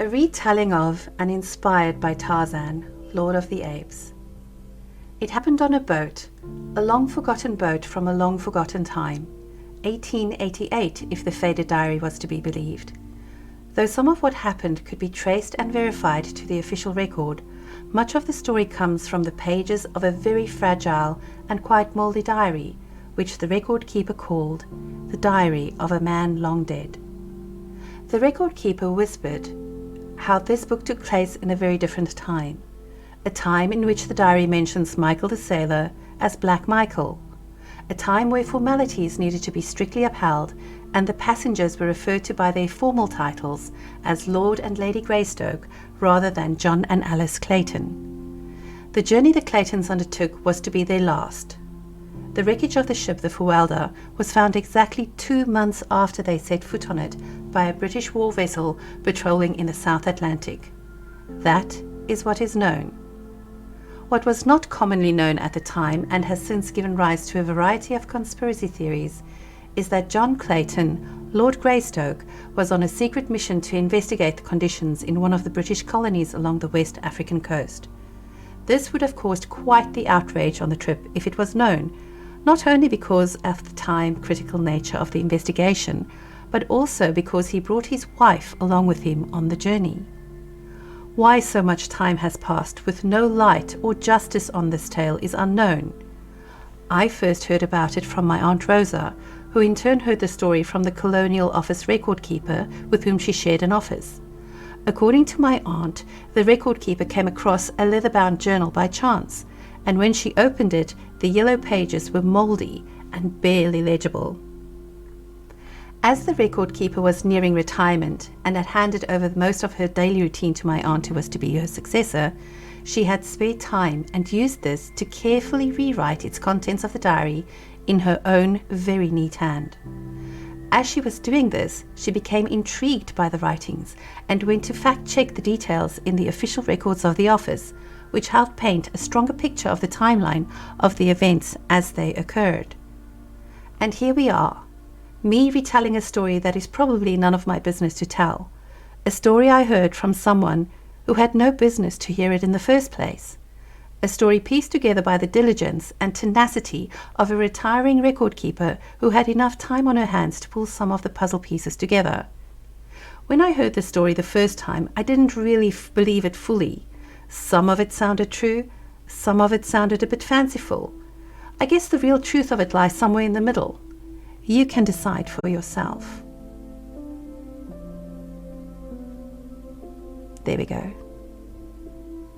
A retelling of and inspired by Tarzan, Lord of the Apes. It happened on a boat, a long-forgotten boat from a long-forgotten time, 1888 if the faded diary was to be believed. Though some of what happened could be traced and verified to the official record, much of the story comes from the pages of a very fragile and quite mouldy diary, which the record keeper called the Diary of a Man Long Dead. The record keeper whispered how this book took place in a very different time, a time in which the diary mentions Michael the sailor as Black Michael, a time where formalities needed to be strictly upheld and the passengers were referred to by their formal titles as Lord and Lady Greystoke rather than John and Alice Clayton. The journey the Claytons undertook was to be their last. The wreckage of the ship the Fuelda was found exactly 2 months after they set foot on it by a British war vessel patrolling in the South Atlantic. That is what is known. What was not commonly known at the time and has since given rise to a variety of conspiracy theories is that John Clayton, Lord Greystoke, was on a secret mission to investigate the conditions in one of the British colonies along the West African coast. This would have caused quite the outrage on the trip if it was known, not only because of the time critical nature of the investigation, but also because he brought his wife along with him on the journey. Why so much time has passed with no light or justice on this tale is unknown. I first heard about it from my Aunt Rosa, who in turn heard the story from the Colonial Office record keeper with whom she shared an office. According to my aunt, the record keeper came across a leather-bound journal by chance, and when she opened it, the yellow pages were mouldy and barely legible. As the record keeper was nearing retirement and had handed over most of her daily routine to my aunt who was to be her successor, she had spare time and used this to carefully rewrite its contents of the diary in her own very neat hand. As she was doing this, she became intrigued by the writings and went to fact-check the details in the official records of the office, which helped paint a stronger picture of the timeline of the events as they occurred. And here we are, me retelling a story that is probably none of my business to tell, a story I heard from someone who had no business to hear it in the first place, a story pieced together by the diligence and tenacity of a retiring record keeper who had enough time on her hands to pull some of the puzzle pieces together. When I heard the story the first time, I didn't really believe it fully. Some of it sounded true, some of it sounded a bit fanciful. I guess the real truth of it lies somewhere in the middle. You can decide for yourself. There we go.